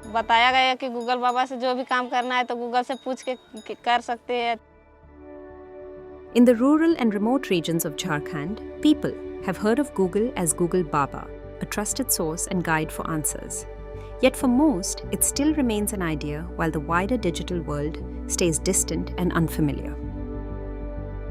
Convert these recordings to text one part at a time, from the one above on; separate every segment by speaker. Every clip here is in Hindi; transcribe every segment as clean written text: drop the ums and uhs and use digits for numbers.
Speaker 1: बताया गया कि गूगल बाबा से जो भी काम करना है तो गूगल से पूछ के कर सकते हैं।
Speaker 2: In the rural and remote regions of Jharkhand, people have heard of Google as Google Baba, a trusted source and guide for answers. Yet for most, it still remains an idea while the wider digital world stays distant and unfamiliar.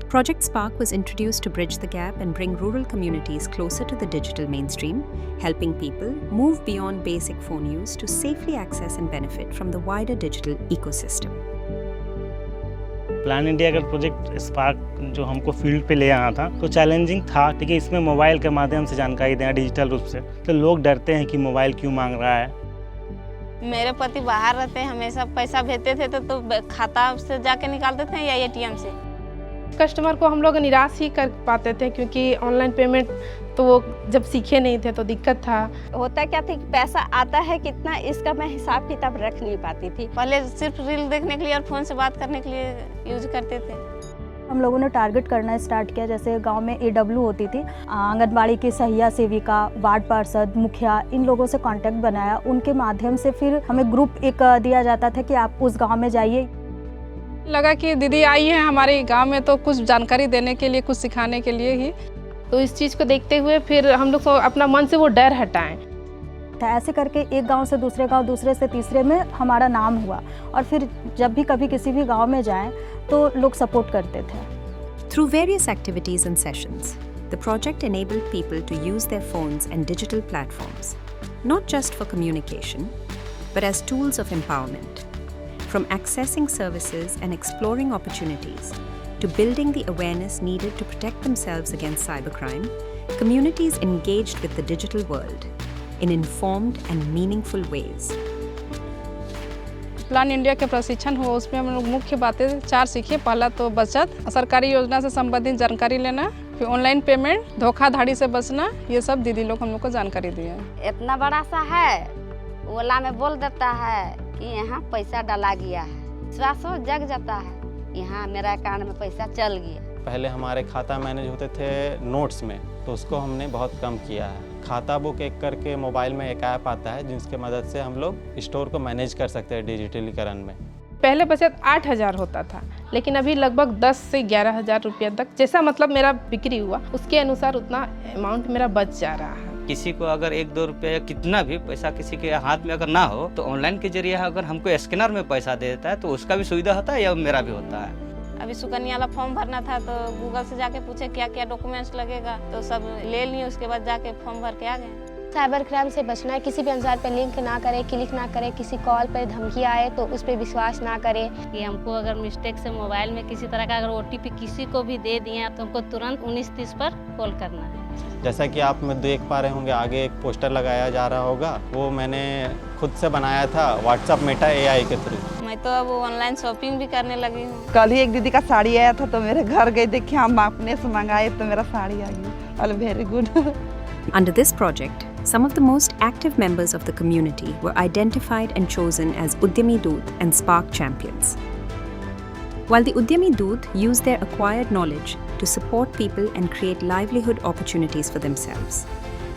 Speaker 2: Project Spark was introduced to bridge the gap and bring rural communities closer to the digital mainstream, helping people move beyond basic phone use to safely access and benefit from the wider digital ecosystem.
Speaker 3: Plan India का प्रोजेक्ट स्पार्क जो हमको फील्ड पे ले आना था तो चैलेंजिंग था, क्योंकि इसमें मोबाइल के माध्यम से जानकारी देना डिजिटल रूप से, तो लोग डरते हैं कि मोबाइल क्यों मांग रहा है।
Speaker 1: मेरे पति बाहर रहते हैं, हमेशा पैसा भेजते थे तो खाता से जाके निकालते थे या एटीएम से।
Speaker 4: कस्टमर को हम लोग निराश ही कर पाते थे, क्योंकि ऑनलाइन पेमेंट तो वो जब सीखे नहीं थे तो दिक्कत था।
Speaker 5: होता क्या था कि पैसा आता है कितना, इसका मैं हिसाब किताब रख नहीं पाती थी।
Speaker 1: पहले सिर्फ रील देखने के लिए और फ़ोन से बात करने के लिए यूज करते थे।
Speaker 6: हम लोगों ने टारगेट करना स्टार्ट किया, जैसे गांव में AW होती थी, आंगनबाड़ी की सहिया सेविका, वार्ड पार्षद, मुखिया, इन लोगों से कांटेक्ट बनाया। उनके माध्यम से फिर हमें ग्रुप एक दिया जाता था कि आप उस गांव में जाइए।
Speaker 4: लगा कि दीदी आई है हमारे गांव में तो कुछ जानकारी देने के लिए, कुछ सिखाने के लिए ही, तो इस चीज़ को देखते हुए फिर हम लोग अपना मन से वो डर हटाएं।
Speaker 6: ऐसे करके एक गांव से दूसरे गांव, दूसरे से तीसरे में हमारा नाम हुआ, और फिर जब भी कभी किसी भी गांव में जाएं तो लोग सपोर्ट करते थे।
Speaker 2: Through various activities and sessions, the project enabled people to use their phones and digital platforms, not just for communication, but as tools of empowerment. From accessing services and exploring opportunities to building the awareness needed to protect themselves against cybercrime, communities engaged with the digital world in informed and meaningful ways.
Speaker 4: Plan India के प्रशिक्षण हुआ, उसमें हम लोग मुख्य बातें 4 सीखे। पहला तो बचत, सरकारी योजना से संबंधित जानकारी लेना, फिर ऑनलाइन पेमेंट, धोखाधड़ी से बचना, ये सब दीदी लोग हम लोग को जानकारी दी है।
Speaker 5: इतना बड़ा सा है, ओला में बोल देता है कि यहाँ पैसा डाला गया है, विश्वास हो जग जाता है, यहाँ मेरा अकाउंट में पैसा चल गया।
Speaker 7: पहले हमारे खाता मैनेज होते थे नोट्स में, तो उसको हमने बहुत कम किया है। खाता बुक एक करके मोबाइल में एक ऐप आता है जिसके मदद से हम लोग स्टोर को मैनेज कर सकते हैं डिजिटलीकरण में।
Speaker 4: पहले बचत 8,000 होता था, लेकिन अभी लगभग 10 से 11,000 रुपया तक, जैसा मतलब मेरा बिक्री हुआ उसके अनुसार उतना अमाउंट मेरा बच जा रहा है।
Speaker 8: किसी को अगर 1-2 रुपये या कितना भी पैसा किसी के हाथ में अगर ना हो तो ऑनलाइन के जरिए अगर हमको स्कैनर में पैसा दे देता है तो उसका भी सुविधा होता है या मेरा भी होता है।
Speaker 1: अभी सुकन्या वाला फॉर्म भरना था तो गूगल से जाके पूछे क्या क्या डॉक्यूमेंट्स लगेगा, तो सब ले लिए, उसके बाद जाके फॉर्म भर के आ गए।
Speaker 9: साइबर क्राइम से बचना है, किसी भी अनजान पर लिंक ना करें, क्लिक ना करें, किसी कॉल पर धमकी आए तो उस पर विश्वास ना करें।
Speaker 10: कि हमको अगर मिस्टेक से मोबाइल में किसी तरह का अगर OTP किसी को भी दे दिए तो हमको तुरंत 1930 पर कॉल करना है।
Speaker 7: जैसा कि आप देख पा रहे होंगे, आगे एक पोस्टर लगाया जा रहा होगा, वो मैंने खुद से बनाया था WhatsApp Meta AI के थ्रू।
Speaker 1: मैं तो अब ऑनलाइन शॉपिंग भी करने लगी हूँ।
Speaker 11: कल ही एक दीदी का साड़ी आया था तो मेरे घर गई, देखिए हम अपने से मंगाए तो मेरा साड़ी आ गई। All very good.
Speaker 2: Under this project, some of the most active members of the community were identified and chosen as Udyami Doot and Spark champions. While the Udyami Doot use their acquired knowledge to support people and create livelihood opportunities for themselves,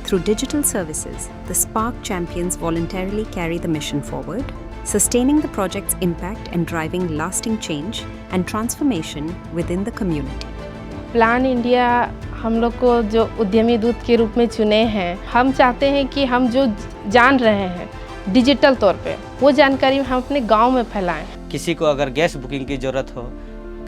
Speaker 2: through digital services, the Spark champions voluntarily carry the mission forward, sustaining the project's impact and driving lasting change and transformation within the community.
Speaker 4: Plan India हम लोग को जो उद्यमी दूत के रूप में चुने हैं, हम चाहते हैं कि हम जो जान रहे हैं डिजिटल तौर पे, वो जानकारी हम अपने गांव में फैलाएं।
Speaker 8: किसी को अगर गैस बुकिंग की ज़रूरत हो,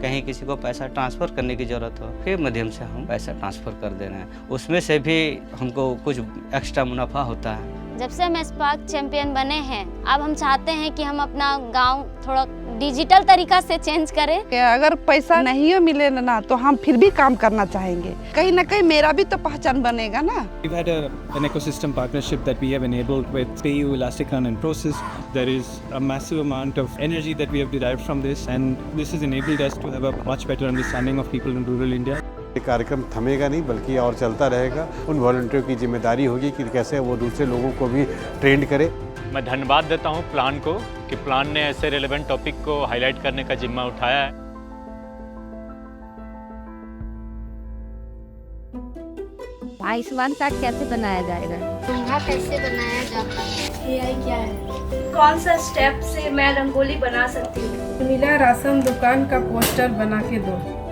Speaker 8: कहीं किसी को पैसा ट्रांसफ़र करने की ज़रूरत हो, के माध्यम से हम पैसा ट्रांसफ़र कर दे रहे हैं, उसमें से भी हमको कुछ एक्स्ट्रा मुनाफा होता है।
Speaker 9: जब से हम स्पार्क चैंपियन बने हैं, अब हम चाहते हैं कि हम अपना गांव थोड़ा डिजिटल तरीका से चेंज करें।
Speaker 11: कि अगर पैसा नहीं मिले ना तो हम फिर भी काम करना चाहेंगे, कहीं ना कहीं मेरा भी तो पहचान बनेगा ना।
Speaker 12: We've had an ecosystem partnership that we have enabled with PayU, Elastic Earn and Process. There is a massive amount of energy that we have derived from this, and this has enabled us to have a much better understanding of people in rural India.
Speaker 13: ये कार्यक्रम थमेगा नहीं बल्कि और चलता रहेगा। उन वॉलंटियरों की जिम्मेदारी होगी कि कैसे वो दूसरे लोगों को भी ट्रेंड करे।
Speaker 14: मैं धन्यवाद देता हूं प्लान को कि प्लान ने ऐसे रेलेवेंट टॉपिक को हाईलाइट करने का जिम्मा उठाया है।
Speaker 5: प्लान आयुष्मान कार्ड कैसे बनाया जाएगा?
Speaker 15: तुम्हारा कैसे बनाया जाता है?
Speaker 16: एआई क्या है? कौन सा स्टेप से मैं रंगोली बना सकती हूँ?
Speaker 4: मिला राशन दुकान का पोस्टर बना के दो।